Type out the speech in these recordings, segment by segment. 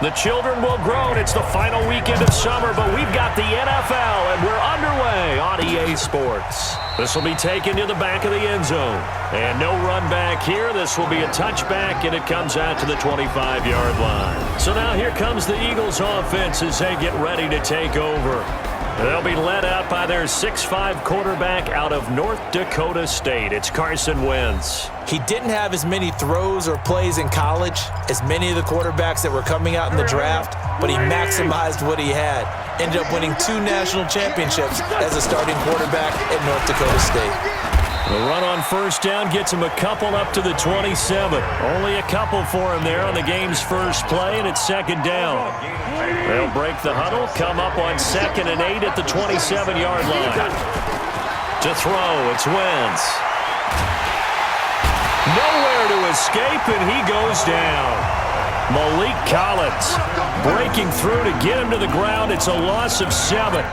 The children will groan. It's the final weekend of summer, but we've got the NFL, and we're underway on EA Sports. This will be taken to the back of the end zone. And no run back here. This will be a touchback, and it comes out to the 25-yard line. So now here comes the Eagles offense as they get ready to take over. They'll be led out by their 6'5" quarterback out of North Dakota State. It's Carson Wentz. He didn't have as many throws or plays in college as many of the quarterbacks that were coming out in the draft, but he maximized what he had. Ended up winning 2 national championships as a starting quarterback at North Dakota State. The run on first down gets him a couple up to the 27. Only a couple for him there on the game's first play, and it's second down. They'll break the huddle, come up on 2nd and 8 at the 27-yard line. To throw, it's Wentz. Nowhere to escape, and he goes down. Malik Collins breaking through to get him to the ground. It's a loss of 7.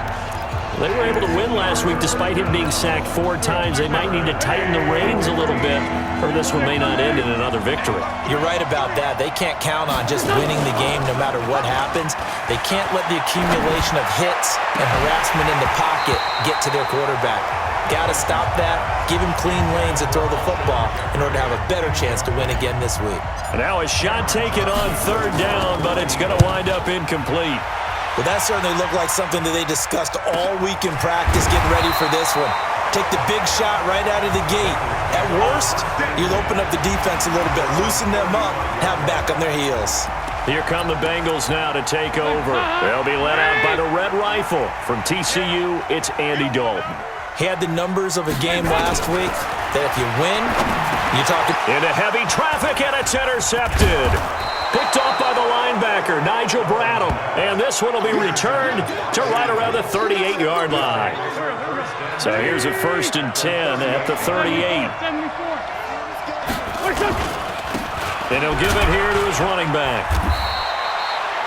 They were able to win last week despite him being sacked 4 times. They might need to tighten the reins a little bit, or this one may not end in another victory. You're right about that. They can't count on just winning the game no matter what happens. They can't let the accumulation of hits and harassment in the pocket get to their quarterback. Got to stop that, give him clean lanes to throw the football in order to have a better chance to win again this week. Now a shot taken on 3rd down, but it's going to wind up incomplete. Well, that certainly looked like something that they discussed all week in practice getting ready for this one. Take the big shot right out of the gate. At worst, you'll open up the defense a little bit, loosen them up, have them back on their heels. Here come the Bengals now to take over. They'll be led out by the Red Rifle. From TCU, it's Andy Dalton. He had the numbers of a game last week that if you win, you're talking. Into heavy traffic, and it's intercepted. Picked off by the linebacker, Nigel Bradham. And this one will be returned to right around the 38-yard line. So here's a 1st and 10 at the 38. And he'll give it here to his running back.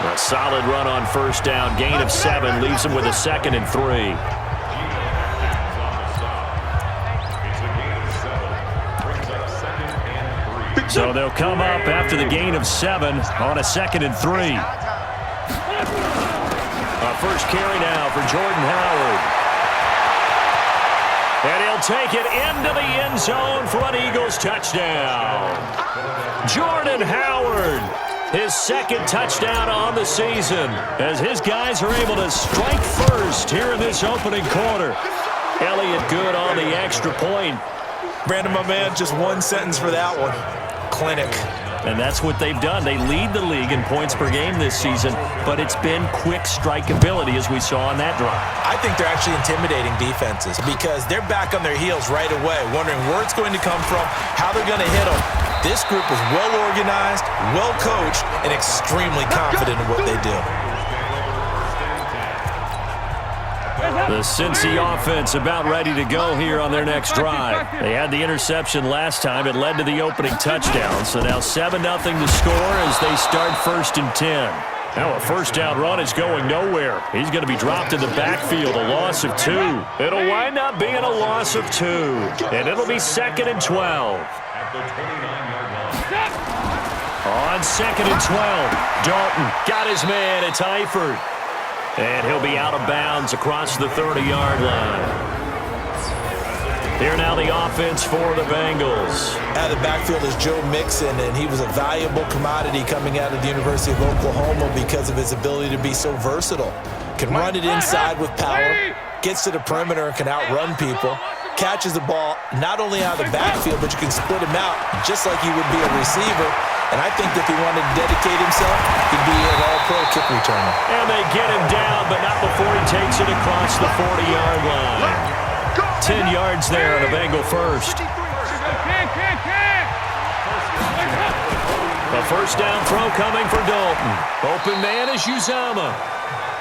A solid run on first down. Gain of 7 leaves him with a 2nd and 3. So they'll come up after the gain of 7 on a 2nd and 3. A first carry now for Jordan Howard. And he'll take it into the end zone for an Eagles touchdown. Jordan Howard, his 2nd touchdown on the season, as his guys are able to strike first here in this opening quarter. Elliott good on the extra point. Brandon, my man, just one sentence for that one. Clinic. And that's what they've done. They lead the league in points per game this season, but it's been quick strikeability as we saw on that drive. I think they're actually intimidating defenses because they're back on their heels right away, wondering where it's going to come from, how they're going to hit them. This group is well organized, well coached, and extremely confident in what they do. The Cincy offense about ready to go here on their next drive. They had the interception last time. It led to the opening touchdown. So now 7-0 to score as they start 1st and 10. Now a first down run is going nowhere. He's going to be dropped in the backfield, a loss of 2. It'll wind up being a loss of 2. And it'll be 2nd and 12. On 2nd and 12, Dalton got his man. It's Eifert. And he'll be out of bounds across the 30-yard line. Here now the offense for the Bengals. Out of the backfield is Joe Mixon, and he was a valuable commodity coming out of the University of Oklahoma because of his ability to be so versatile. Can run it inside with power, gets to the perimeter and can outrun people, catches the ball not only out of the backfield, but you can split him out just like you would be a receiver. And I think if he wanted to dedicate himself, he'd be an all-pro kick returner. And they get him down, but not before he takes it across the 40-yard line. 10 yards there on a Bengal first. A first down throw coming for Dalton. Open man is Uzama.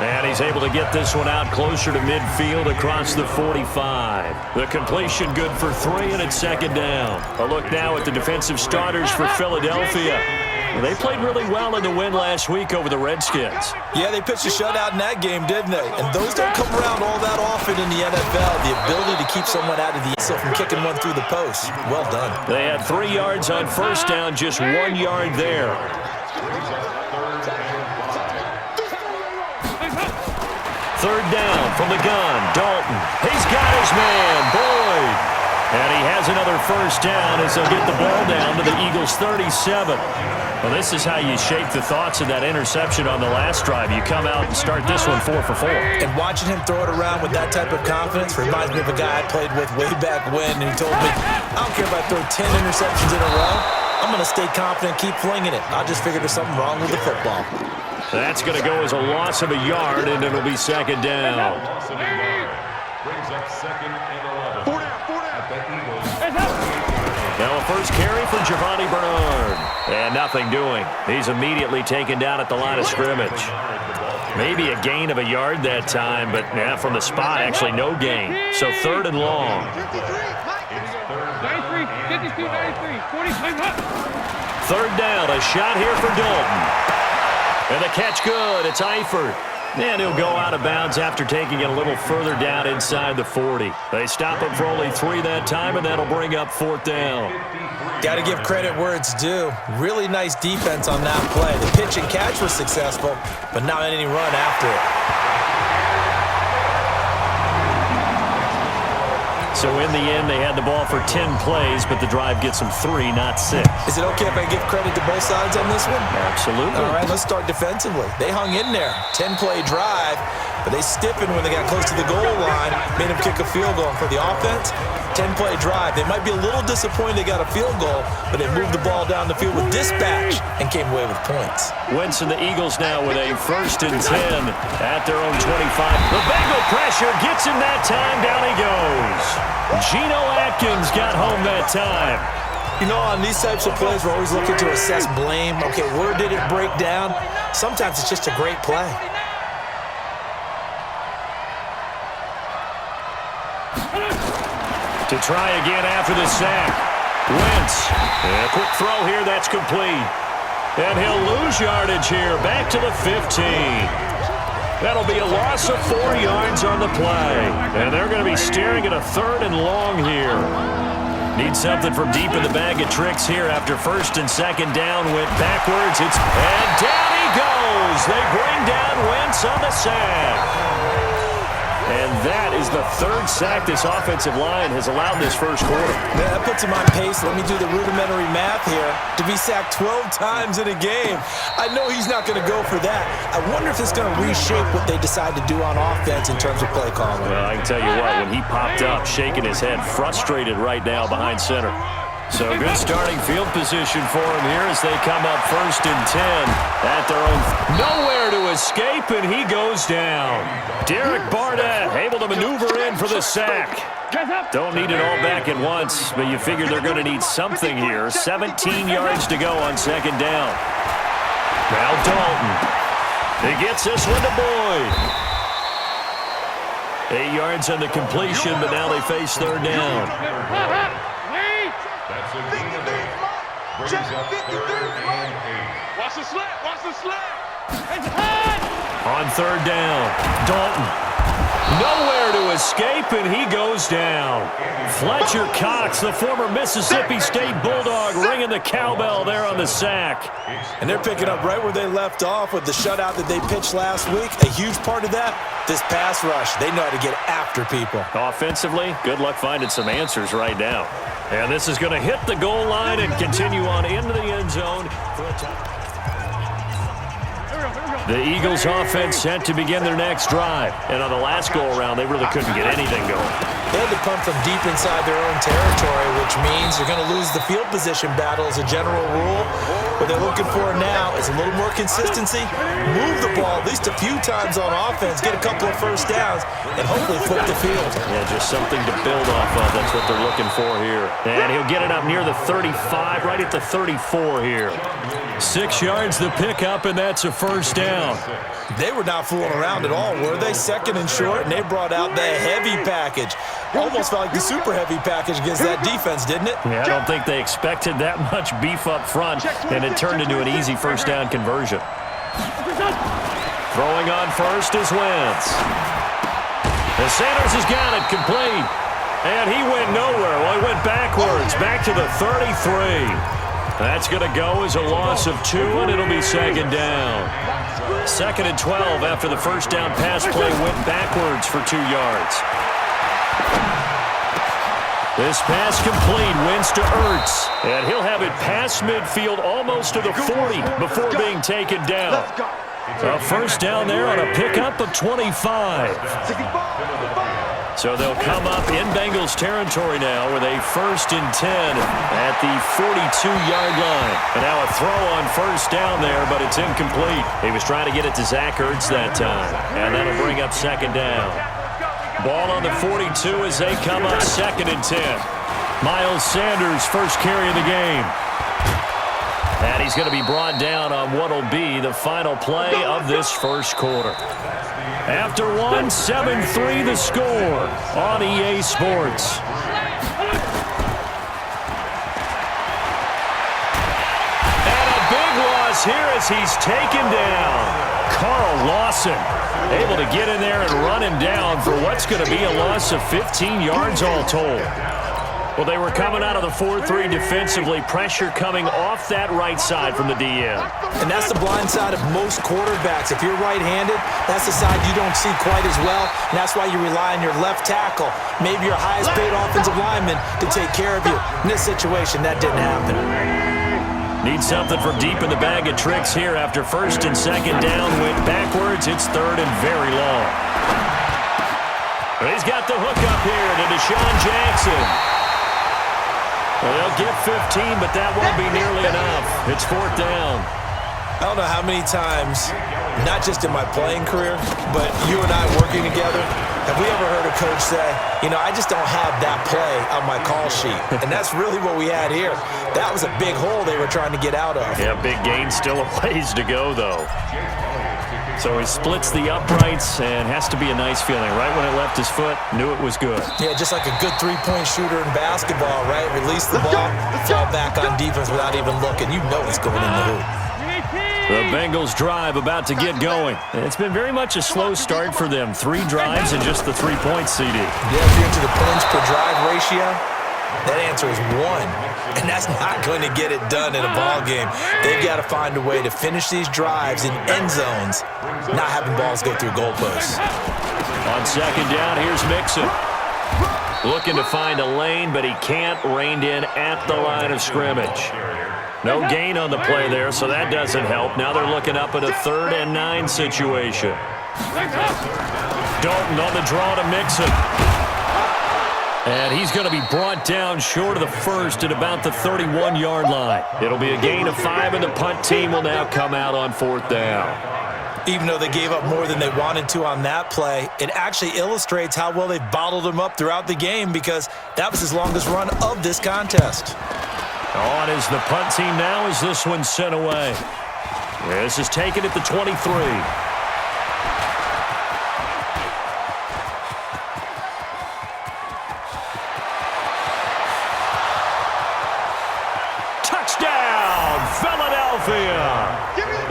And he's able to get this one out closer to midfield across the 45. The completion good for 3, and it's 2nd down. A look now at the defensive starters for Philadelphia. They played really well in the win last week over the Redskins. Yeah, they pitched a shutout in that game, didn't they? And those don't come around all that often in the NFL. The ability to keep someone out of the end zone from kicking one through the post. Well done. They had 3 yards on first down, just 1 yard there. Third down from the gun. Dalton. He's got his man, Boyd. And he has another first down as they'll get the ball down to the Eagles' 37. Well, this is how you shape the thoughts of that interception on the last drive. You come out and start this one 4 for 4. And watching him throw it around with that type of confidence reminds me of a guy I played with way back when who told me, I don't care if I throw 10 interceptions in a row. I'm going to stay confident and keep flinging it. I just figured there's something wrong with the football. That's going to go as a loss of a yard, and it'll be second down. Brings up second and 11. 4 down. Now a first carry for Giovanni Bernard. And nothing doing. He's immediately taken down at the line of scrimmage. Maybe a gain of a yard that time, but yeah, from the spot, actually no gain. So third and long. 93, 52, 93, 40, Third down, a shot here for Dalton. And the catch good, it's Eifert. And he'll go out of bounds after taking it a little further down inside the 40. They stop him for only 3 that time, and that'll bring up fourth down. Got to give credit where it's due. Really nice defense on that play. The pitch and catch was successful, but not any run after it. So in the end, they had the ball for 10 plays, but the drive gets them 3, not 6. Is it okay if I give credit to both sides on this one? Absolutely. All right, let's start defensively. They hung in there. 10-play drive, but they stiffened when they got close to the goal line, made them kick a field goal. And for the offense, 10-play drive. They might be a little disappointed they got a field goal, but they moved the ball down the field with dispatch and came away with points. Wentz and the Eagles now with a 1st and 10 at their own 25. The Bengal pressure gets him that time. Down he goes. Geno Atkins got home that time. You know, on these types of plays, we're always looking to assess blame. Okay, where did it break down? Sometimes it's just a great play. To try again after the sack. Wentz. And a quick throw here, that's complete. And he'll lose yardage here, back to the 15. That'll be a loss of 4 yards on the play. And they're going to be staring at a 3rd and long here. Need something from deep in the bag of tricks here after 1st and 2nd down. Went backwards. And down he goes. They bring down Wentz on the sack. And that is the 3rd sack this offensive line has allowed this first quarter. Man, that puts him on pace. Let me do the rudimentary math here. To be sacked 12 times in a game. I know he's not going to go for that. I wonder if it's going to reshape what they decide to do on offense in terms of play calling. Well, I can tell you what, when he popped up, shaking his head, frustrated right now behind center. So good starting field position for him here as they come up 1st and 10 at their own. Nowhere to escape, and he goes down. Derek Barnett able to maneuver in for the sack. Don't need it all back at once, but you figure they're going to need something here. 17 yards to go on 2nd down. Now Dalton. He gets this one to Boyd. 8 yards on the completion, but now they face 3rd down. That's a gain of 8. Brings up 3rd and 8. Watch the slip, watch the slip. On 3rd down, Dalton. Nowhere to escape, and he goes down. Fletcher Cox, the former Mississippi State Bulldog, ringing the cowbell there on the sack. And they're picking up right where they left off with the shutout that they pitched last week. A huge part of that, this pass rush. They know how to get after people. Offensively, good luck finding some answers right now. And this is going to hit the goal line and continue on into the end zone for a touchdown. The Eagles offense set to begin their next drive. And on the last go-around, they really couldn't get anything going. They had to punt from deep inside their own territory, which means they're going to lose the field position battle as a general rule. What they're looking for now is a little more consistency, move the ball at least a few times on offense, get a couple of first downs, and hopefully flip the field. Yeah, just something to build off of. That's what they're looking for here. And he'll get it up near the 35, right at the 34 here. 6 yards the pickup, and that's a first down. They were not fooling around at all, were they? 2nd and short, and they brought out the heavy package. Almost felt like the super heavy package against that defense, didn't it? Yeah, I don't think they expected that much beef up front, and it turned into an easy first down conversion. Throwing on first is Wentz. And Sanders has got it complete. And he went nowhere. Well, he went backwards, back to the 33. That's going to go as a loss of 2, and it'll be second down. 2nd and 12 after the first down pass play went backwards for 2 yards. This pass complete, wins to Ertz, and he'll have it past midfield almost to the 40 before being taken down. A first down there on a pickup of 25. So they'll come up in Bengals territory now with a 1st and 10 at the 42-yard line. And now a throw on first down there, but it's incomplete. He was trying to get it to Zach Ertz that time, and that'll bring up second down. Ball on the 42 as they come up 2nd and 10. Miles Sanders, first carry of the game. And he's going to be brought down on what will be the final play of this first quarter. After 1, 7-3 the score on EA Sports. And a big loss here as he's taken down. Carl Lawson able to get in there and run him down for what's going to be a loss of 15 yards all told. Well, they were coming out of the 4-3 defensively. Pressure coming off that right side from the DM. And that's the blind side of most quarterbacks. If you're right-handed, that's the side you don't see quite as well. And that's why you rely on your left tackle, maybe your highest-paid offensive lineman, to take care of you. In this situation, that didn't happen. Need something from deep in the bag of tricks here after 1st and 2nd down. Went backwards. It's 3rd and very long. But he's got the hook up here to Deshaun Jackson. Well, they'll get 15, but that won't be nearly enough. It's 4th down. I don't know how many times, not just in my playing career, but you and I working together, have we ever heard a coach say, you know, I just don't have that play on my call sheet. And that's really what we had here. That was a big hole they were trying to get out of. Yeah, big gain, still a ways to go, though. So he splits the uprights and has to be a nice feeling. Right when it left his foot, knew it was good. Yeah, just like a good three-point shooter in basketball, right? Release the ball, fall back on defense without even looking. You know he's going in the hoop. The Bengals drive about to get going. It's been very much a slow start for them. 3 drives and just the 3 points, CD. Yeah, if you're into the points per drive ratio, that answer is 1. And that's not going to get it done in a ball game. They've got to find a way to finish these drives in end zones, not having balls go through goalposts. On 2nd down, here's Mixon. Looking to find a lane, but he can't. Reined in at the line of scrimmage. No gain on the play there, so that doesn't help. Now they're looking up at a 3rd and 9 situation. Dalton on the draw to Mixon. And he's going to be brought down short of the 1st at about the 31-yard line. It'll be a gain of 5, and the punt team will now come out on 4th down. Even though they gave up more than they wanted to on that play, it actually illustrates how well they've bottled them up throughout the game, because that was his longest run of this contest. On is the punt team now as this one's sent away. This is taken at the 23.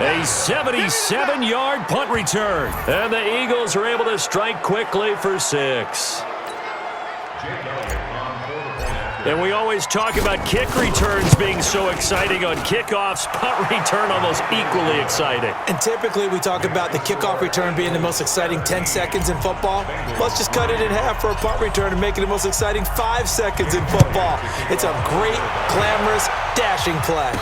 A 77-yard punt return. And the Eagles are able to strike quickly for 6. And we always talk about kick returns being so exciting on kickoffs. Punt return almost equally exciting. And typically we talk about the kickoff return being the most exciting 10 seconds in football. Let's just cut it in half for a punt return and make it the most exciting 5 seconds in football. It's a great, glamorous, dashing play.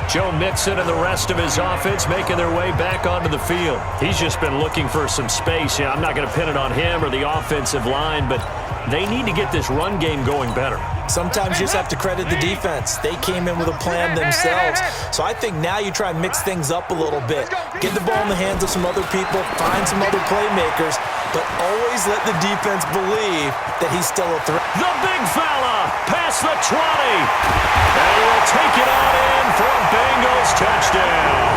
Joe Mixon and the rest of his offense making their way back onto the field. He's just been looking for some space. Yeah, I'm not going to pin it on him or the offensive line, but they need to get this run game going better. Sometimes you just have to credit the defense. They came in with a plan themselves. So I think now you try and mix things up a little bit. Get the ball in the hands of some other people, find some other playmakers, but always let the defense believe that he's still a threat. The big fella past the 20. And he will take it on in for a Bengals touchdown.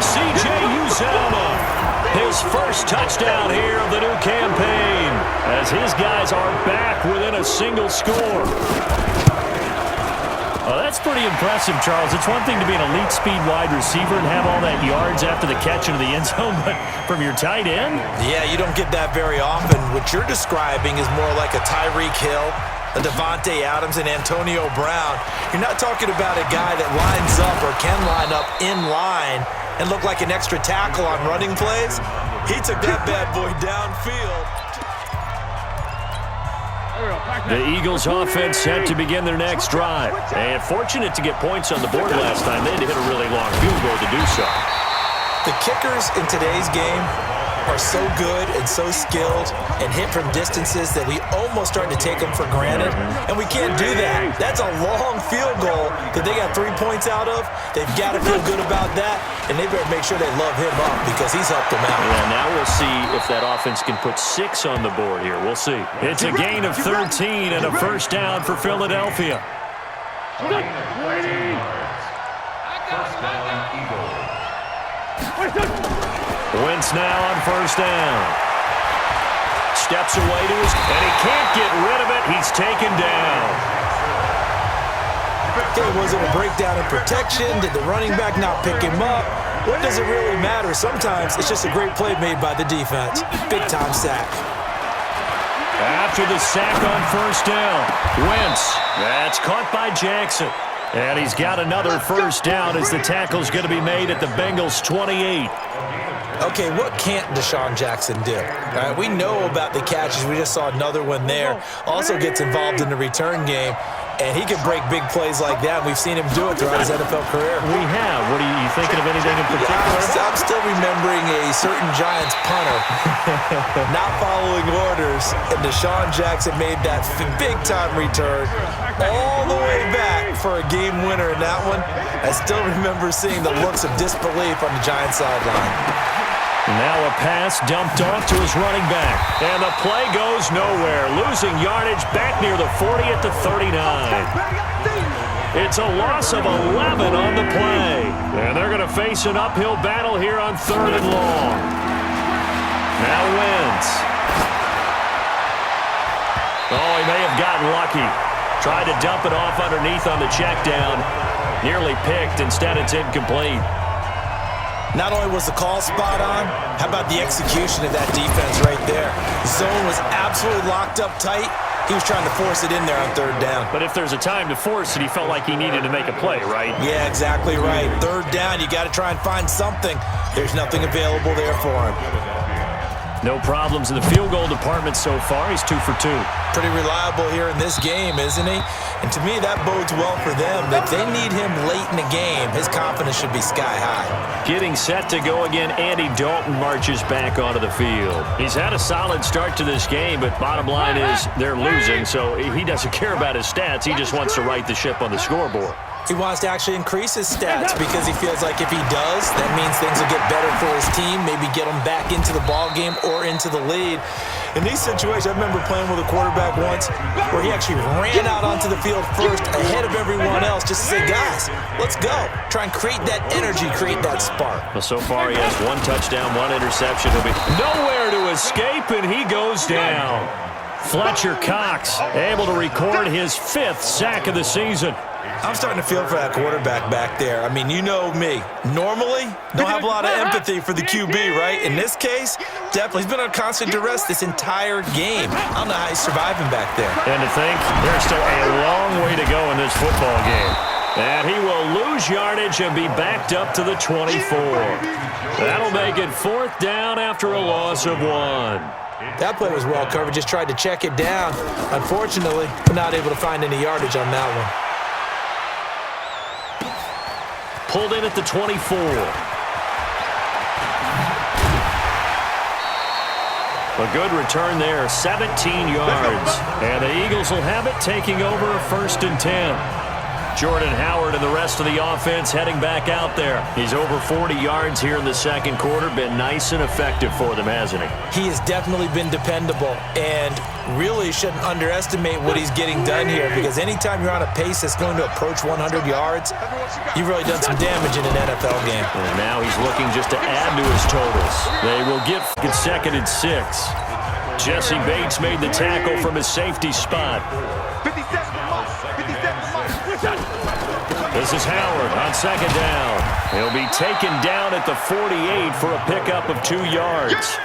C.J. Uzomah, his first touchdown here of the new campaign, as his guys are back within a single score. Oh, that's pretty impressive, Charles. It's one thing to be an elite speed wide receiver and have all that yards after the catch into the end zone, but from your tight end? Yeah, you don't get that very often. What you're describing is more like a Tyreek Hill, a Devontae Adams, and Antonio Brown. You're not talking about a guy that lines up or can line up in line and look like an extra tackle on running plays. He took that bad boy downfield. The Eagles offense set to begin their next drive. And fortunate to get points on the board last time. They had to hit a really long field goal to do so. The kickers in today's game are so good and so skilled and hit from distances that we almost start to take them for granted, and we can't do that. That's a long field goal that they got 3 points out of. They've got to feel good about that, and they better make sure they love him up because he's helped them out. Yeah, now we'll see if that offense can put 6 on the board here. We'll see. It's a gain of 13 and a first down for Philadelphia. 20. Wentz now on first down. Steps away to his, and he can't get rid of it. He's taken down. Okay, was it a breakdown in protection? Did the running back not pick him up? What does it really matter? Sometimes it's just a great play made by the defense. Big-time sack. After the sack on first down, Wentz. That's caught by Jackson. And he's got another first down as the tackle's going to be made at the Bengals' 28. Okay, what can't Deshaun Jackson do? All right, we know about the catches. We just saw another one there. Also gets involved in the return game, and he can break big plays like that. We've seen him do it throughout his NFL career. We have. What are you thinking of anything in particular? I'm still remembering a certain Giants punter not following orders, and Deshaun Jackson made that big-time return all the way back for a game winner in that one. I still remember seeing the looks of disbelief on the Giants sideline. Now a pass dumped off to his running back. And the play goes nowhere. Losing yardage back near the 40 at the 39. It's a loss of 11 on the play. And they're going to face an uphill battle here on 3rd and long. Now Wentz. Oh, he may have gotten lucky. Tried to dump it off underneath on the check down. Nearly picked. Instead, it's incomplete. Not only was the call spot on, how about the execution of that defense right there? Zone was absolutely locked up tight. He was trying to force it in there on 3rd down. But if there's a time to force it, he felt like he needed to make a play, right? Yeah, exactly right. 3rd down, you got to try and find something. There's nothing available there for him. No problems in the field goal department so far. He's 2 for 2. Pretty reliable here in this game, isn't he? And to me, that bodes well for them. If they need him late in the game, his confidence should be sky high. Getting set to go again, Andy Dalton marches back onto the field. He's had a solid start to this game, but bottom line is they're losing, so he doesn't care about his stats. He just wants to right the ship on the scoreboard. He wants to actually increase his stats because he feels like if he does, that means things will get better for his team, maybe get him back into the ball game or into the lead. In these situations, I remember playing with a quarterback once where he actually ran out onto the field first ahead of everyone else just to say, guys, let's go. Try and create that energy, create that spark. Well, so far he has 1 touchdown, 1 interception. He'll be nowhere to escape, and he goes down. Fletcher Cox able to record his 5th sack of the season. I'm starting to feel for that quarterback back there. I mean, you know me. Normally, don't have a lot of empathy for the QB, right? In this case, definitely. He's been on constant duress this entire game. I don't know how he's surviving back there. And to think, there's still a long way to go in this football game. And he will lose yardage and be backed up to the 24. That'll make it 4th down after a loss of 1. That play was well covered. Just tried to check it down. Unfortunately, not able to find any yardage on that one. Pulled in at the 24. A good return there, 17 yards. And the Eagles will have it, taking over a 1st and 10. Jordan Howard and the rest of the offense heading back out there. He's over 40 yards here in the 2nd quarter. Been nice and effective for them, hasn't he? He has definitely been dependable, and really shouldn't underestimate what he's getting done here, because anytime you're on a pace that's going to approach 100 yards, you've really done some damage in an NFL game. And now he's looking just to add to his totals. They will get 2nd and 6. Jesse Bates made the tackle from his safety spot. 57 57 This is Howard on second down. He'll be taken down at the 48 for a pickup of 2 yards.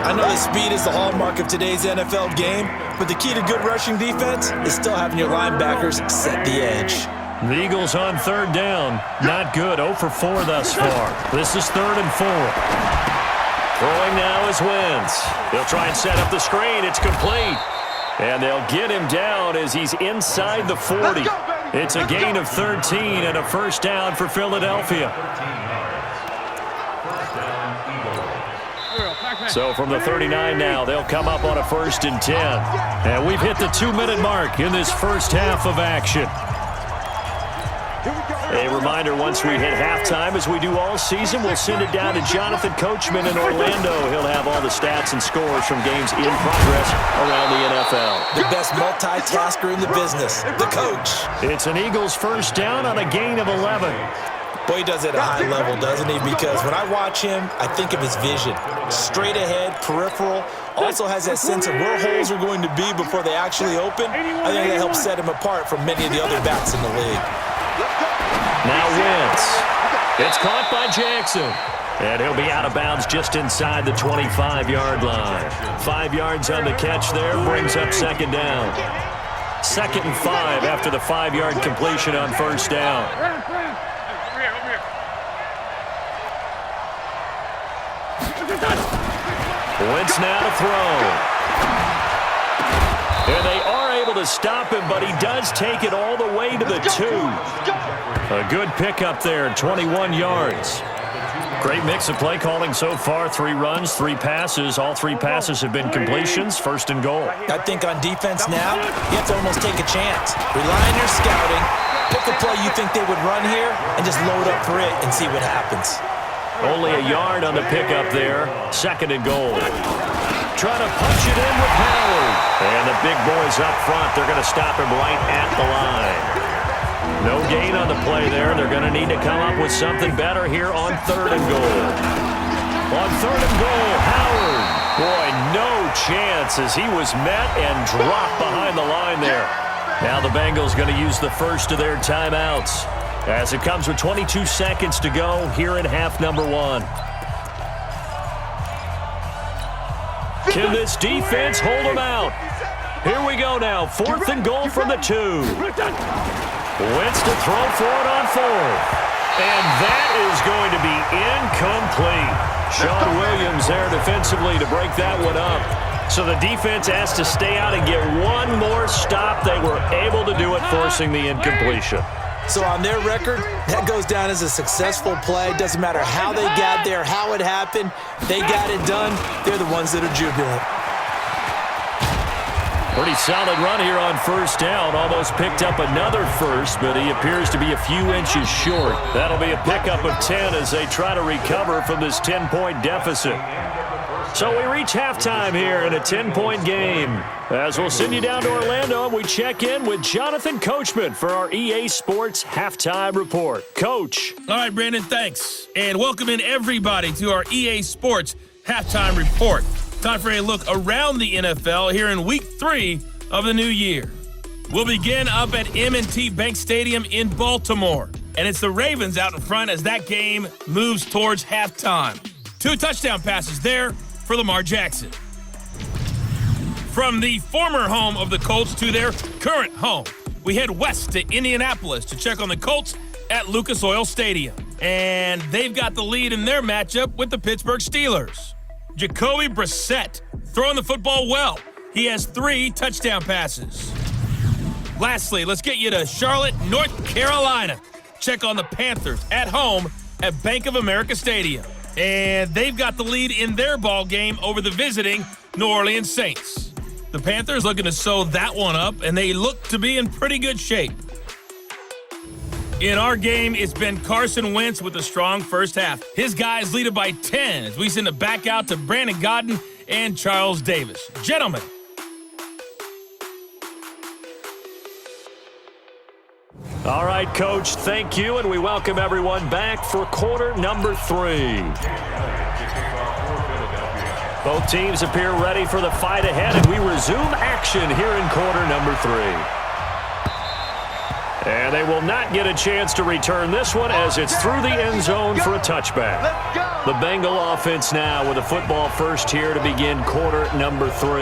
I know that speed is the hallmark of today's NFL game, but the key to good rushing defense is still having your linebackers set the edge. The Eagles on third down. Not good. 0 for 4 thus far. This is 3rd and 4. Throwing now is Wentz. They'll try and set up the screen. It's complete. And they'll get him down as he's inside the 40. It's a gain of 13 and a first down for Philadelphia. So from the 39 now, they'll come up on a 1st and 10. And we've hit the 2-minute mark in this first half of action. A reminder, once we hit halftime, as we do all season, we'll send it down to Jonathan Coachman in Orlando. He'll have all the stats and scores from games in progress around the NFL. The best multitasker in the business, the coach. It's an Eagles first down on a gain of 11. Boy, he does it at a high level, doesn't he? Because when I watch him, I think of his vision. Straight ahead, peripheral, also has that sense of where holes are going to be before they actually open. I think that helps set him apart from many of the other backs in the league. Now Wentz. It's caught by Jackson. And he'll be out of bounds just inside the 25-yard line. 5 yards on the catch there, brings up second down. 2nd and 5 after the 5-yard completion on first down. Wentz now to throw. And they are able to stop him, but he does take it all the way to the 2. A good pickup there, 21 yards. Great mix of play calling so far. 3 runs, 3 passes. All 3 passes have been completions. 1st and goal. I think on defense now, you have to almost take a chance. Rely on your scouting. Pick a play you think they would run here and just load up for it and see what happens. Only a yard on the pickup there. 2nd and goal. Trying to punch it in with Howard. And the big boys up front, they're going to stop him right at the line. No gain on the play there. They're going to need to come up with something better here on 3rd and goal. On 3rd and goal, Howard. Boy, no chance as he was met and dropped behind the line there. Now the Bengals going to use the first of their timeouts as it comes with 22 seconds to go here in half number 1. Can this defense hold them out? Here we go now. 4th and goal from the 2. Wentz to throw for it on 4th. And that is going to be incomplete. Sean Williams there defensively to break that one up. So the defense has to stay out and get one more stop. They were able to do it, forcing the incompletion. So on their record, that goes down as a successful play. Doesn't matter how they got there, how it happened. They got it done. They're the ones that are jubilant. Pretty solid run here on first down. Almost picked up another first, but he appears to be a few inches short. That'll be a pickup of 10 as they try to recover from this 10-point deficit. So we reach halftime here in a 10-point game. As we'll send you down to Orlando, and we check in with Jonathan Coachman for our EA Sports Halftime Report. Coach. All right, Brandon, thanks. And welcome in everybody to our EA Sports Halftime Report. Time for a look around the NFL here in Week 3 of the new year. We'll begin up at M&T Bank Stadium in Baltimore. And it's the Ravens out in front as that game moves towards halftime. 2 touchdown passes there for Lamar Jackson. From the former home of the Colts to their current home, we head west to Indianapolis to check on the Colts at Lucas Oil Stadium. And they've got the lead in their matchup with the Pittsburgh Steelers. Jacoby Brissett throwing the football well. He has 3 touchdown passes. Lastly, let's get you to Charlotte, North Carolina. Check on the Panthers at home at Bank of America Stadium. And they've got the lead in their ball game over the visiting New Orleans Saints. The Panthers looking to sew that one up, and they look to be in pretty good shape. In our game, it's been Carson Wentz with a strong first half. His guys lead it by 10 as we send it back out to Brandon Godden and Charles Davis. Gentlemen. All right, Coach, thank you, and we welcome everyone back for quarter number 3. Both teams appear ready for the fight ahead, and we resume action here in quarter number 3. And they will not get a chance to return this one as it's through the end zone for a touchback. The Bengal offense now with a football first here to begin quarter number 3.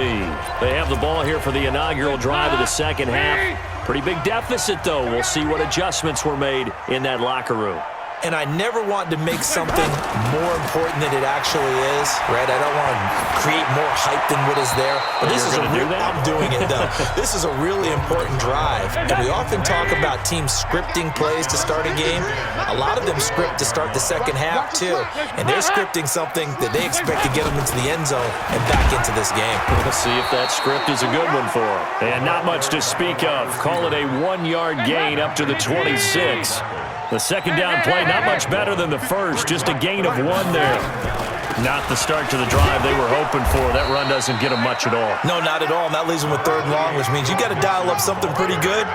They have the ball here for the inaugural drive of the second half. Pretty big deficit, though. We'll see what adjustments were made in that locker room. And I never want to make something more important than it actually is, right? I don't want to create more hype than what is there. But this is I'm doing it, though. This is a really important drive. And we often talk about teams scripting plays to start a game. A lot of them script to start the second half, too. And they're scripting something that they expect to get them into the end zone and back into this game. Let's see if that script is a good one for them. And not much to speak of. Call it a 1-yard gain up to the 26. The second down play, not much better than the first, just a gain of 1 there. Not the start to the drive they were hoping for. That run doesn't get them much at all. No, not at all. And that leaves them with 3rd and long, which means you got to dial up something pretty good.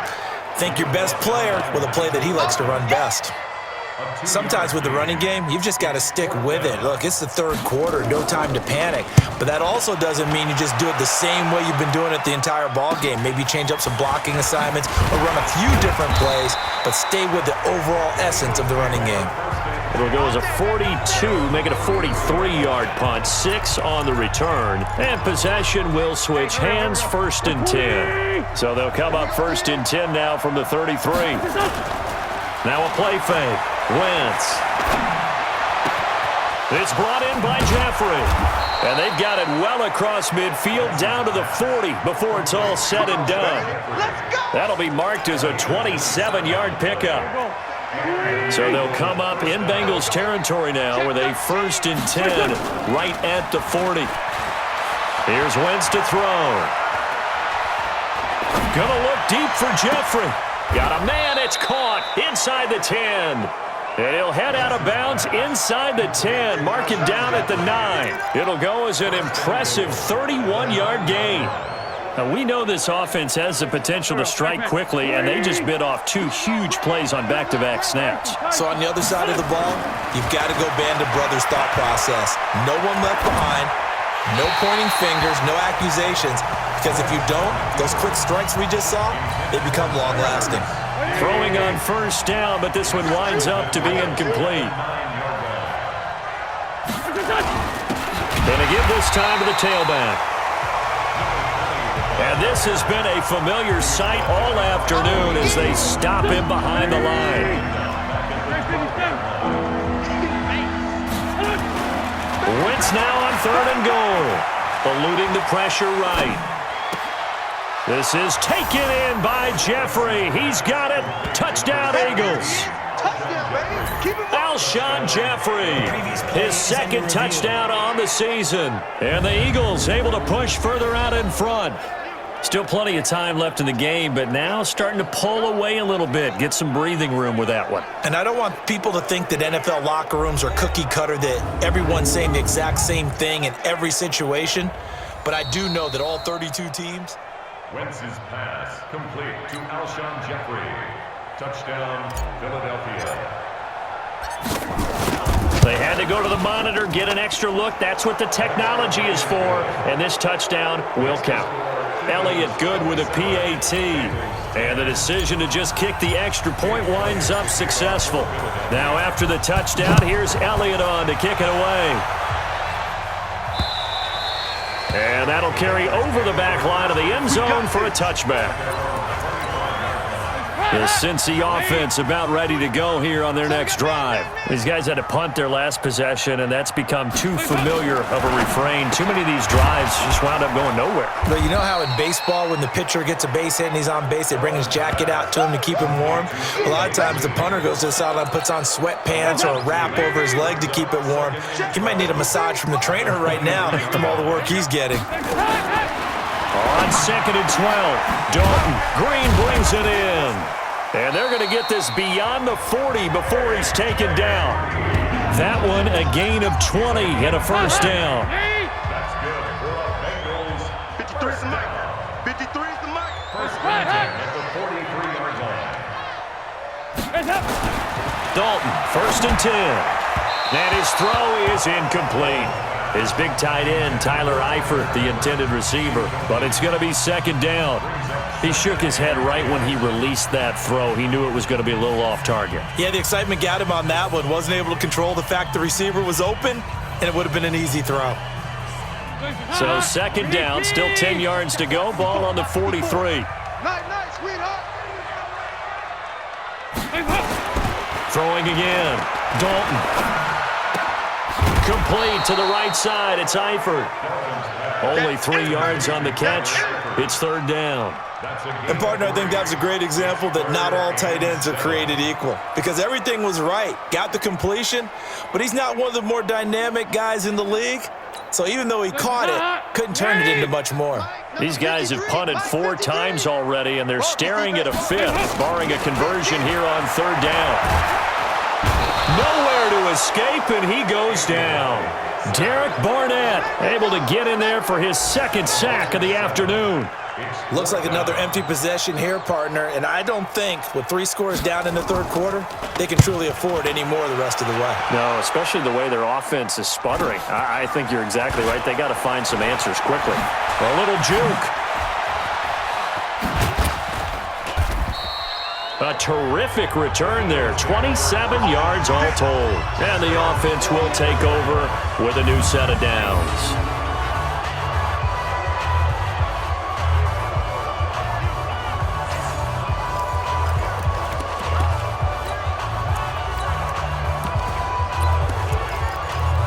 Think your best player with a play that he likes to run best. Sometimes with the running game, you've just got to stick with it. Look, it's the 3rd quarter, no time to panic. But that also doesn't mean you just do it the same way you've been doing it the entire ball game. Maybe change up some blocking assignments or run a few different plays, but stay with the overall essence of the running game. It'll go as a 42, make it a 43-yard punt, 6 on the return. And possession will switch hands, 1st and 10. So they'll come up 1st and 10 now from the 33. Now a play fake. Wentz. It's brought in by Jeffrey. And they've got it well across midfield down to the 40 before it's all said and done. That'll be marked as a 27-yard pickup. So they'll come up in Bengals territory now with a 1st and 10 right at the 40. Here's Wentz to throw. Gonna look deep for Jeffrey. Got a man, it's caught inside the 10. And he'll head out of bounds inside the 10, mark it down at the 9. It'll go as an impressive 31-yard gain. Now, we know this offense has the potential to strike quickly, and they just bit off 2 huge plays on back-to-back snaps. So on the other side of the ball, you've got to go band of brothers thought process. No one left behind, no pointing fingers, no accusations, because if you don't, those quick strikes we just saw, they become long-lasting. Throwing on 1st down, but this one winds up to be incomplete. Gonna give this time to the tailback. And this has been a familiar sight all afternoon as they stop him behind the line. Wentz now on 3rd and goal. Eluding the pressure right. This is taken in by Jeffrey. He's got it. Touchdown, Eagles. Alshon Jeffrey, his 2nd touchdown on the season. And the Eagles able to push further out in front. Still plenty of time left in the game, but now starting to pull away a little bit, get some breathing room with that one. And I don't want people to think that NFL locker rooms are cookie cutter, that everyone's saying the exact same thing in every situation. But I do know that all 32 teams... Wentz's pass complete to Alshon Jeffrey. Touchdown, Philadelphia. They had to go to the monitor, get an extra look. That's what the technology is for, and this touchdown will count. Elliott good with a PAT, and the decision to just kick the extra point winds up successful. Now after the touchdown, here's Elliott on to kick it away. And that'll carry over the back line of the end zone for a touchback. The Cincy offense about ready to go here on their next drive. These guys had to punt their last possession, and that's become too familiar of a refrain. Too many of these drives just wound up going nowhere. But you know how in baseball, when the pitcher gets a base hit and he's on base, they bring his jacket out to him to keep him warm? A lot of times the punter goes to the sideline, puts on sweatpants or a wrap over his leg to keep it warm. He might need a massage from the trainer right now from all the work he's getting. On 2nd and 12, Dalton. Green brings it in. And they're going to get this beyond the 40 before he's taken down. That one a gain of 20 and a first down. That's good for the Bengals. 53 is the mic. 53 is the mic. First down at the 43-yard line. Dalton, 1st and 10. And his throw is incomplete. His big tight end, Tyler Eifert, the intended receiver. But it's going to be second down. He shook his head right when he released that throw. He knew it was going to be a little off target. Yeah, the excitement got him on that one. Wasn't able to control the fact the receiver was open, and it would have been an easy throw. So second down, still 10 yards to go. Ball on the 43. Night, sweetheart. Throwing again. Dalton. Complete to the right side. It's Eifert. Only 3 yards on the catch. It's third down. And, partner, I think that's a great example that not all tight ends are created equal because everything was right. Got the completion, but he's not one of the more dynamic guys in the league. So even though he caught it, couldn't turn it into much more. These guys have punted 4 times already, and they're staring at a fifth, barring a conversion here on third down. Nowhere to escape, and he goes down. Derek Barnett able to get in there for his second sack of the afternoon. Looks like another empty possession here, partner, and I don't think with 3 scores down in the third quarter, they can truly afford any more the rest of the way. No, especially the way their offense is sputtering. I think you're exactly right. They got to find some answers quickly. A little juke. A terrific return there. 27 yards all told. And the offense will take over with a new set of downs.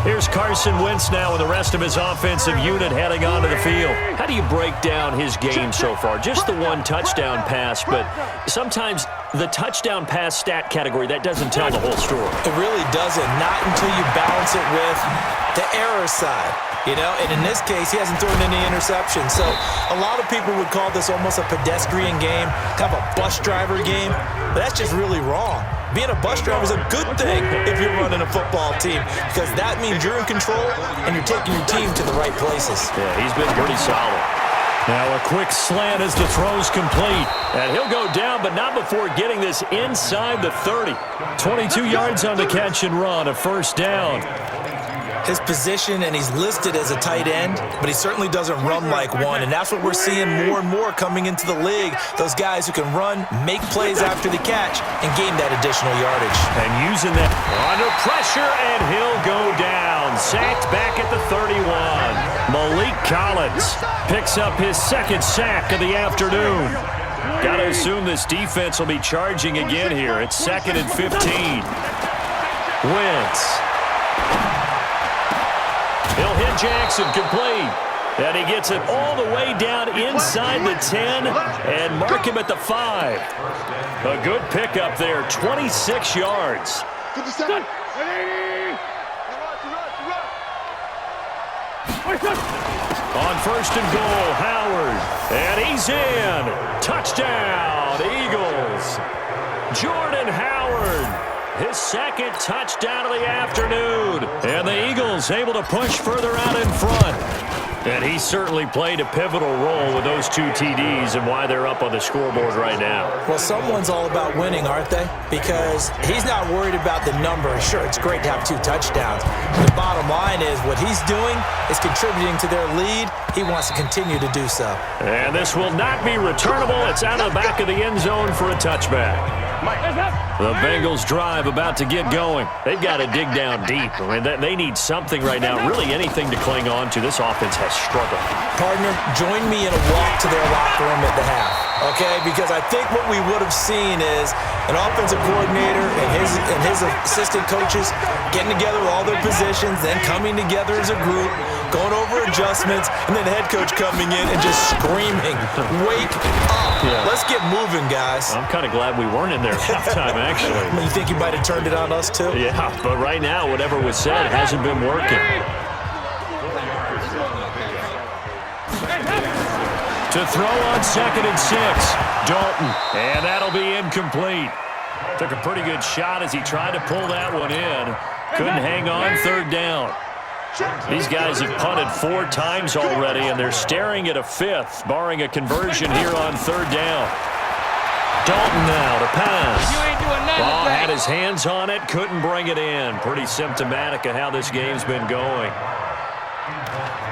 Here's Carson Wentz now with the rest of his offensive unit heading onto the field. How do you break down his game so far? Just the 1 touchdown pass, but sometimes the touchdown pass stat category, that doesn't tell the whole story. It really doesn't, not until you balance it with the error side. You know, and in this case, he hasn't thrown any interceptions. So a lot of people would call this almost a pedestrian game, kind of a bus driver game. But that's just really wrong. Being a bus driver is a good thing if you're running a football team because that means you're in control and you're taking your team to the right places. Yeah, he's been pretty solid. Now a quick slant as the throw's complete. And he'll go down, but not before getting this inside the 30. 22 yards on the catch and run, a first down. His position, and he's listed as a tight end, but he certainly doesn't run like one, and that's what we're seeing more and more coming into the league. Those guys who can run, make plays after the catch, and gain that additional yardage. And using that under pressure, and he'll go down. Sacked back at the 31. Malik Collins picks up his second sack of the afternoon. Got to assume this defense will be charging again here. It's 2nd and 15. Wentz. He'll hit Jackson complete. And he gets it all the way down inside the 10 and mark him at the 5. A good pickup there, 26 yards. 57. On first and goal, Howard. And he's in. Touchdown, Eagles. Jordan Howard. His second touchdown of the afternoon. And the Eagles able to push further out in front. And he certainly played a pivotal role with those 2 TDs and why they're up on the scoreboard right now. Well, someone's all about winning, aren't they? Because he's not worried about the number. Sure, it's great to have 2 touchdowns. The bottom line is what he's doing is contributing to their lead. He wants to continue to do so. And this will not be returnable. It's out of the back of the end zone for a touchback. The Bengals drive about to get going. They've got to dig down deep. I mean, they need something right now, really anything to cling on to. This offense has struggled. Partner, join me in a walk to their locker room at the half, okay? Because I think what we would have seen is an offensive coordinator and his assistant coaches getting together with all their positions, then coming together as a group, going over adjustments, and then the head coach coming in and just screaming, "Wake up! Yeah. Let's get moving, guys." I'm kind of glad we weren't in there at halftime, actually. You think you might have turned it on us, too? Yeah, but right now, whatever was said hasn't been working. To throw on 2nd and 6, Dalton, and that'll be incomplete. Took a pretty good shot as he tried to pull that one in. Couldn't hang on, 3rd down. These guys have punted 4 times already, and they're staring at a 5th, barring a conversion here on 3rd down. Dalton now to pass. Ball had his hands on it, couldn't bring it in. Pretty symptomatic of how this game's been going.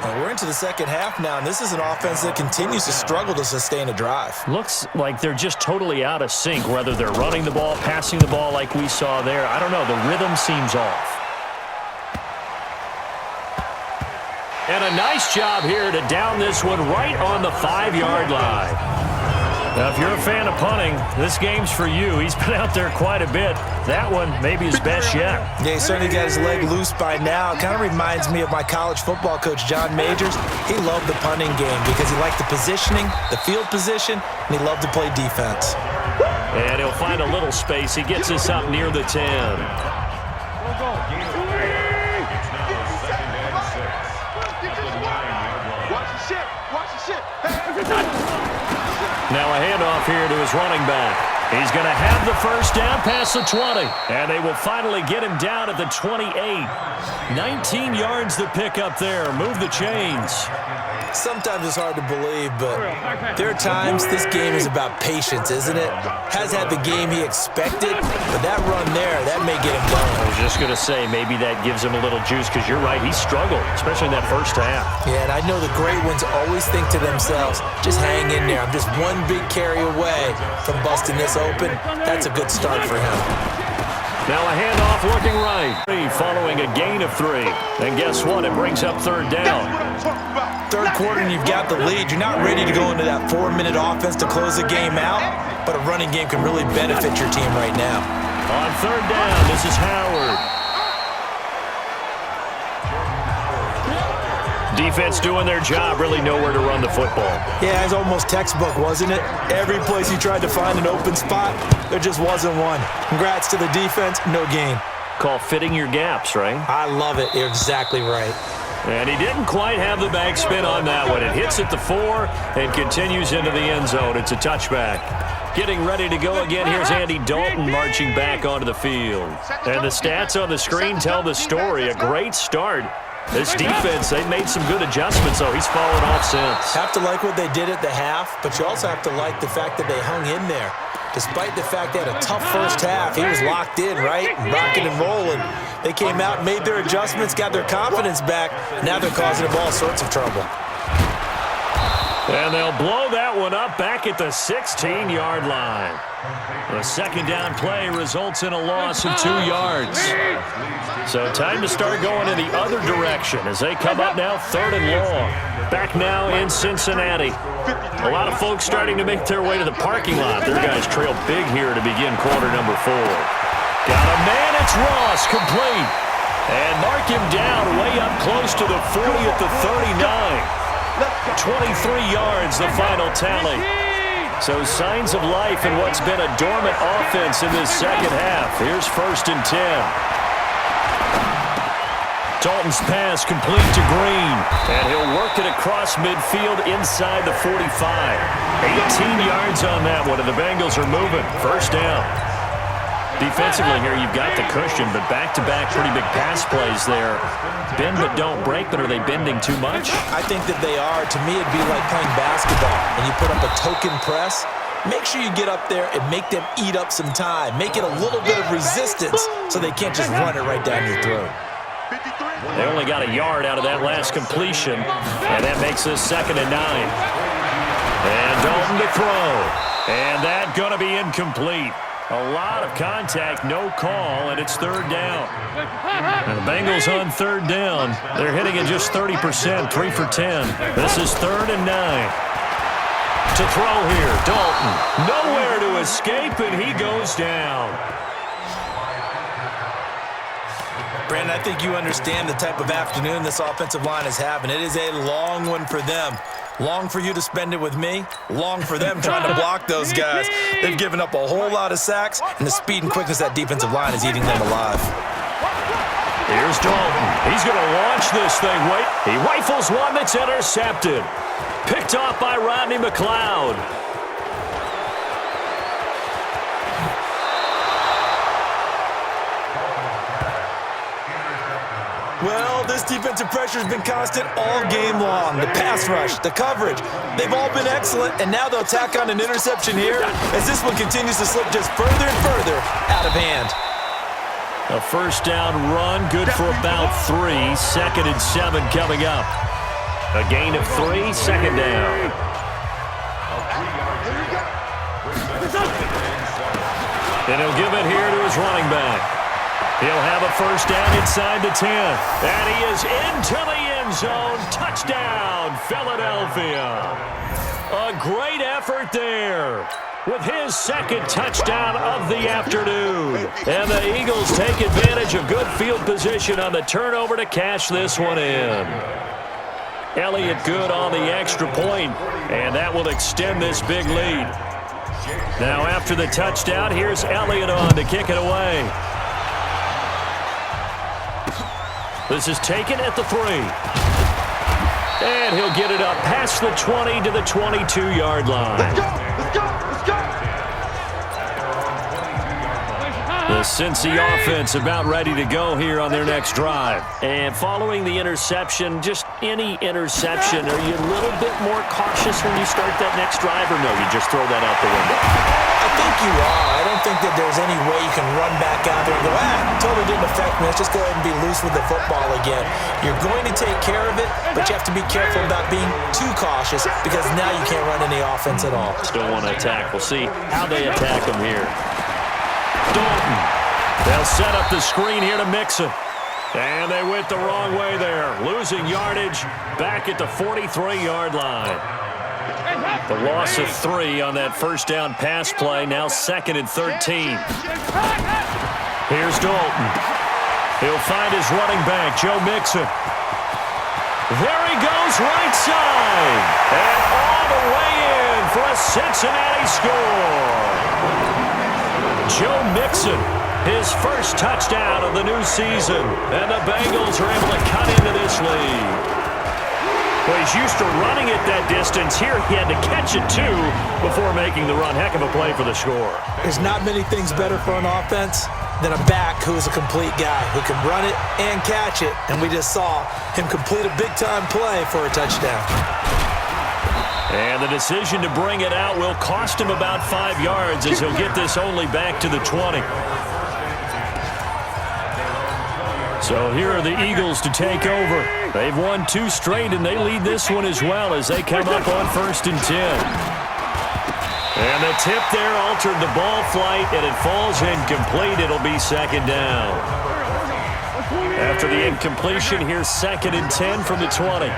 And we're into the second half now, and this is an offense that continues to struggle to sustain a drive. Looks like they're just totally out of sync, whether they're running the ball, passing the ball like we saw there. I don't know. The rhythm seems off. And a nice job here to down this one right on the 5-yard line. Now, if you're a fan of punting, this game's for you. He's been out there quite a bit. That one maybe his best yet. Yeah, he certainly got his leg loose by now. It kind of reminds me of my college football coach, John Majors. He loved the punting game because he liked the positioning, the field position, and he loved to play defense. And he'll find a little space. He gets us up near the 10. Now a handoff here to his running back. He's going to have the first down past the 20. And they will finally get him down at the 28. 19 yards to pick up there. Move the chains. Sometimes it's hard to believe, but there are times this game is about patience, isn't it? Has had the game he expected, but that run there, that may get him going. I was just going to say, maybe that gives him a little juice, because you're right, he struggled, especially in that first half. Yeah, and I know the great ones always think to themselves, just hang in there. I'm just one big carry away from busting this open. That's a good start for him. Now a handoff looking right. Following a gain of 3. And guess what? It brings up third down. Third quarter and you've got the lead. You're not ready to go into that 4-minute offense to close the game out, but a running game can really benefit your team right now. On third down, this is Howard. Defense doing their job, really nowhere to run the football. Yeah, it's almost textbook, wasn't it? Every place he tried to find an open spot, there just wasn't one. Congrats to the defense, no gain. Call fitting your gaps, right? I love it. You're exactly right. And he didn't quite have the backspin on that one. It hits at the 4 and continues into the end zone. It's a touchback. Getting ready to go again. Here's Andy Dalton marching back onto the field. And the stats on the screen tell the story. A great start. This defense, they made some good adjustments, so he's fallen off since. Have to like what they did at the half, but you also have to like the fact that they hung in there. Despite the fact they had a tough first half, he was locked in, right? Rocking and rolling. They came out, made their adjustments, got their confidence back. Now they're causing him all sorts of trouble. And they'll blow that one up back at the 16-yard line. The second down play results in a loss of 2 yards. So time to start going in the other direction as they come up now 3rd and long. Back now in Cincinnati. A lot of folks starting to make their way to the parking lot. Their guys trail big here to begin quarter number 4. Got a man, it's Ross, complete. And mark him down way up close to the 40 at the 39. 23 yards, the final tally. So signs of life in what's been a dormant offense in this second half. Here's 1st and 10. Dalton's pass complete to Green, and he'll work it across midfield inside the 45. 18 yards on that one, and the Bengals are moving. First down. Defensively here, you've got the cushion, but back-to-back pretty big pass plays there. Bend but don't break, but are they bending too much? I think that they are. To me, it'd be like playing basketball, and you put up a token press. Make sure you get up there and make them eat up some time. Make it a little bit of resistance so they can't just run it right down your throat. They only got a yard out of that last completion, and that makes this 2nd and 9. And Dalton to throw, and that going to be incomplete. A lot of contact, no call, and it's 3rd down. And the Bengals on 3rd down. They're hitting at just 30%, 3 for 10. This is 3rd and 9. To throw here, Dalton. Nowhere to escape, and he goes down. Brandon, I think you understand the type of afternoon this offensive line is having. It is a long one for them. Long for you to spend it with me. Long for them trying to block those guys. They've given up a whole lot of sacks, and the speed and quickness of that defensive line is eating them alive. Here's Dalton. He's going to launch this thing. Wait, he rifles one that's intercepted. Picked off by Rodney McLeod. Well, this defensive pressure has been constant all game long. The pass rush, the coverage, they've all been excellent, and now they'll tack on an interception here as this one continues to slip just further and further out of hand. A first down run, good for about 3. 2nd and 7 coming up. A gain of 3, second down. And he'll give it here to his running back. He'll have a first down inside the 10. And he is into the end zone. Touchdown, Philadelphia. A great effort there with his second touchdown of the afternoon. And the Eagles take advantage of good field position on the turnover to cash this one in. Elliott good on the extra point, and that will extend this big lead. Now after the touchdown, here's Elliott on to kick it away. This is taken at the 3. And he'll get it up past the 20 to the 22-yard line. Let's go! Let's go! Let's go! The Cincy offense about ready to go here on their next drive. And following the interception, just any interception, are you a little bit more cautious when you start that next drive, or no, you just throw that out the window? I think you are. I don't think that there's any way you can run back out there and go, totally didn't affect me. Let's just go ahead and be loose with the football again. You're going to take care of it, but you have to be careful about being too cautious because now you can't run any offense at all. Still want to attack. We'll see how they attack him here. Dalton. They'll set up the screen here to Mixon. And they went the wrong way there. Losing yardage back at the 43-yard line. The loss of 3 on that first down pass play. Now 2nd and 13. Here's Dalton. He'll find his running back, Joe Mixon. There he goes, right side. And all the way in for a Cincinnati score. Joe Mixon, his first touchdown of the new season. And the Bengals are able to cut into this lead. Well, he's used to running it that distance. Here he had to catch it, too, before making the run. Heck of a play for the score. There's not many things better for an offense than a back who is a complete guy who can run it and catch it. And we just saw him complete a big-time play for a touchdown. And the decision to bring it out will cost him about 5 yards as he'll get this only back to the 20. So here are the Eagles to take over. They've won 2 straight, and they lead this one as well as they come up on 1st and 10. And the tip there altered the ball flight, and it falls incomplete. It'll be 2nd down. After the incompletion, here's 2nd and 10 from the 20.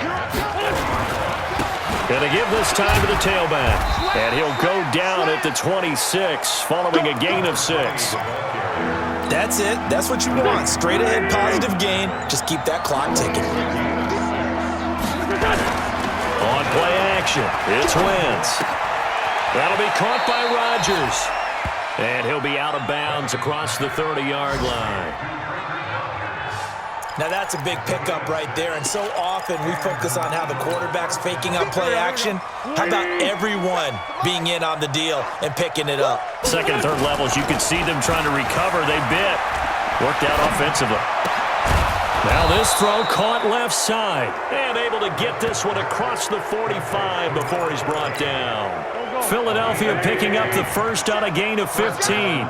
Going to give this time to the tailback. And he'll go down at the 26 following a gain of 6. That's it. That's what you want. Straight ahead, positive gain. Just keep that clock ticking. On play action, it's Wentz. That'll be caught by Rodgers. And he'll be out of bounds across the 30-yard line. Now that's a big pickup right there, and so often we focus on how the quarterback's faking up play action. How about everyone being in on the deal and picking it up? Second and third levels, you can see them trying to recover. They bit. Worked out offensively. Now this throw caught left side. And able to get this one across the 45 before he's brought down. Philadelphia picking up the first on a gain of 15.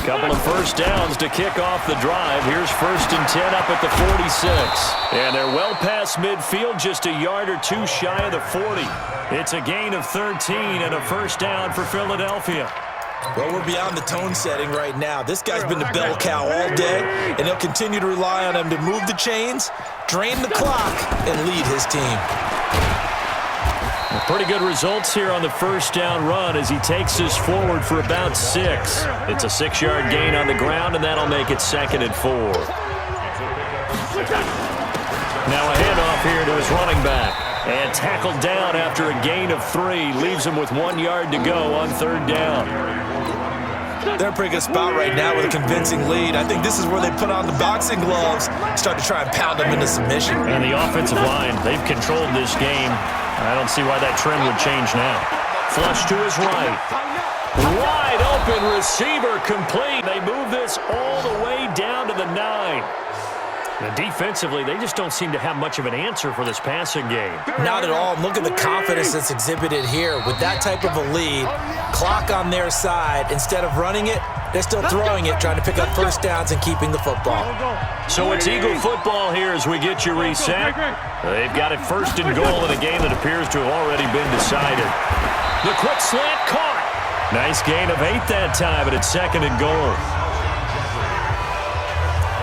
Couple of first downs to kick off the drive. Here's 1st and 10 up at the 46. And they're well past midfield, just a yard or 2 shy of the 40. It's a gain of 13 and a first down for Philadelphia. Well, we're beyond the tone setting right now. This guy's been the bell cow all day, and he'll continue to rely on him to move the chains, drain the clock, and lead his team. Pretty good results here on the first down run as he takes this forward for about 6. It's a 6-yard gain on the ground, and that'll make it 2nd and 4. Now a handoff here to his running back. And tackled down after a gain of 3. Leaves him with 1 yard to go on 3rd down. They're in a pretty good spot right now with a convincing lead. I think this is where they put on the boxing gloves, start to try and pound them into submission. And the offensive line, they've controlled this game. I don't see why that trend would change now. Flush to his right. Wide open receiver complete. They move this all the way down to the 9. And defensively, they just don't seem to have much of an answer for this passing game. Not at all. Look at the confidence that's exhibited here. With that type of a lead, clock on their side, instead of running it, They're still throwing it, trying to pick up first downs and keeping the football. So it's Eagle football here as we get you reset. They've got it first and goal in a game that appears to have already been decided. The quick slant caught. Nice gain of 8 that time, but it's second and goal.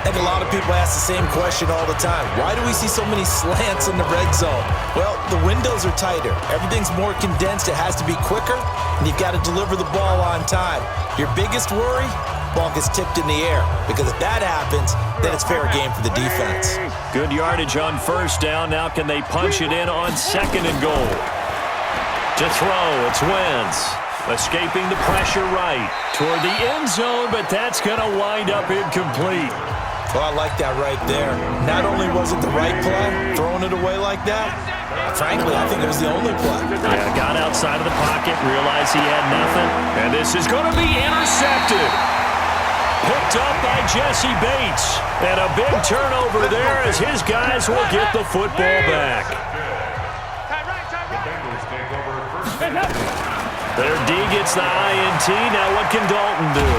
I think a lot of people ask the same question all the time. Why do we see so many slants in the red zone? Well, the windows are tighter. Everything's more condensed. It has to be quicker, and you've got to deliver the ball on time. Your biggest worry? Ball gets tipped in the air, because if that happens, then it's fair game for the defense. Good yardage on first down. Now can they punch it in on second and goal? To throw, it's Wentz. Escaping the pressure right toward the end zone, but that's going to wind up incomplete. Well, I like that right there. Not only was it the right play, throwing it away like that, frankly, I think it was the only play. Yeah, got outside of the pocket, realized he had nothing, and this is going to be intercepted. Picked up by Jesse Bates, and a big turnover there as his guys will get the football back. Their D gets the INT. Now what can Dalton do?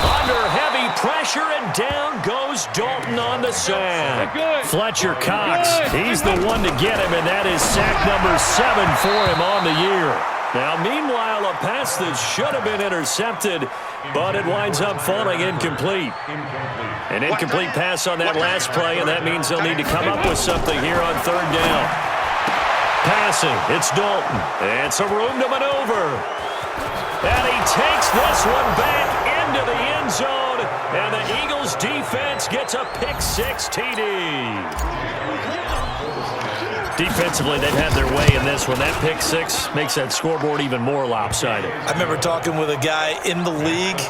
Under heavy pressure, and down goes Dalton on the sack. Fletcher Cox, he's the one to get him, and that is sack number 7 for him on the year. Now, meanwhile, a pass that should have been intercepted, but it winds up falling incomplete. An incomplete pass on that last play, and that means they'll need to come up with something here on third down. Passing, it's Dalton. It's a room to maneuver. And he takes this one back into the end zone, and the Eagles defense gets a pick-6 TD. Defensively, they've had their way in this one. That pick-6 makes that scoreboard even more lopsided. I remember talking with a guy in the league.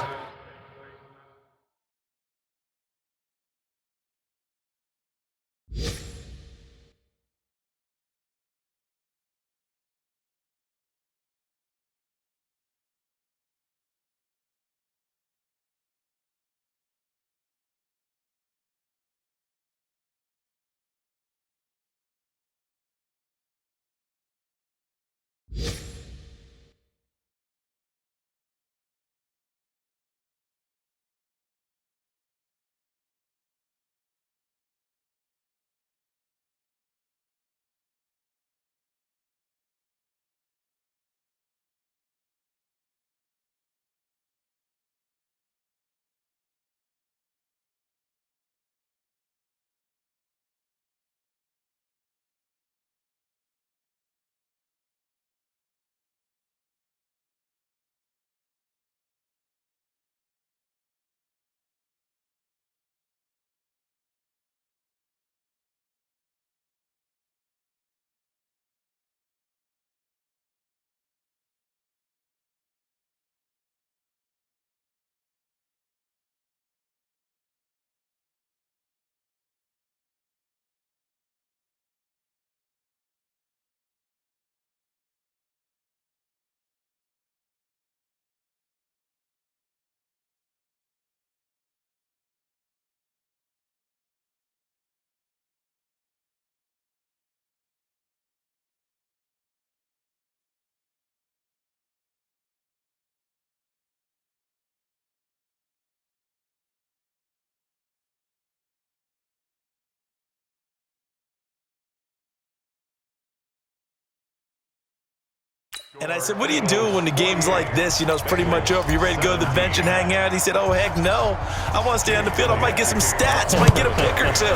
And I said, what do you do when the game's like this? You know, it's pretty much over. You ready to go to the bench and hang out? He said, oh, heck no. I want to stay on the field. I might get some stats. Might get a pick or two.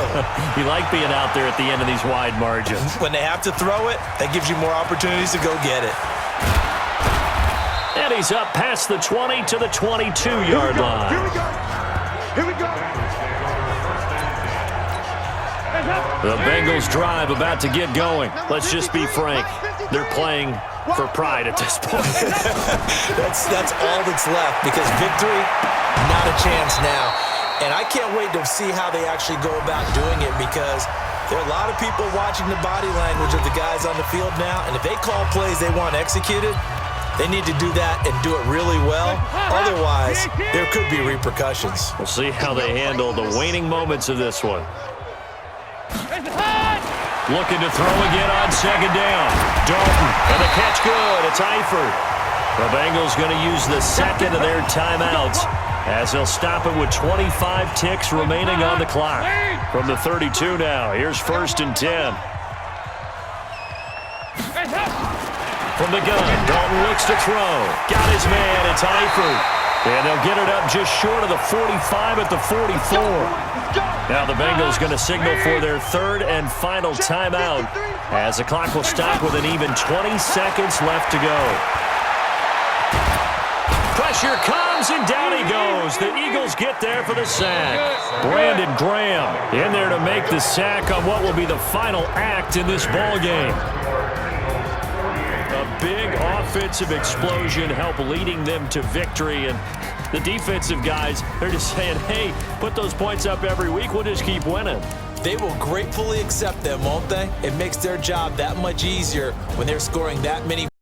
You like being out there at the end of these wide margins. When they have to throw it, that gives you more opportunities to go get it. And he's up past the 20 to the 22-yard line. Here we go. Here we go. The Bengals drive about to get going. Let's just be frank. They're playing for pride at this point. that's all that's left, because victory, not a chance now. And I can't wait to see how they actually go about doing it, because there are a lot of people watching the body language of the guys on the field now, and if they call plays they want executed, they need to do that and do it really well. Otherwise, there could be repercussions. We'll see how they handle the waning moments of this one. Looking to throw again on second down. Dalton, and the catch good. It's Eifert. The Bengals going to use the second of their timeouts as they'll stop it with 25 ticks remaining on the clock. From the 32 now, here's 1st and 10. From the gun, Dalton looks to throw. Got his man, it's Eifert. And they'll get it up just short of the 45 at the 44. Now the Bengals going to signal for their 3rd and final timeout as the clock will stop with an even 20 seconds left to go. Pressure comes, and down he goes. The Eagles get there for the sack. Brandon Graham in there to make the sack on what will be the final act in this ball game. A big offensive explosion helped leading them to victory, and the defensive guys, they're just saying, hey, put those points up every week, we'll just keep winning. They will gratefully accept them, won't they? It makes their job that much easier when they're scoring that many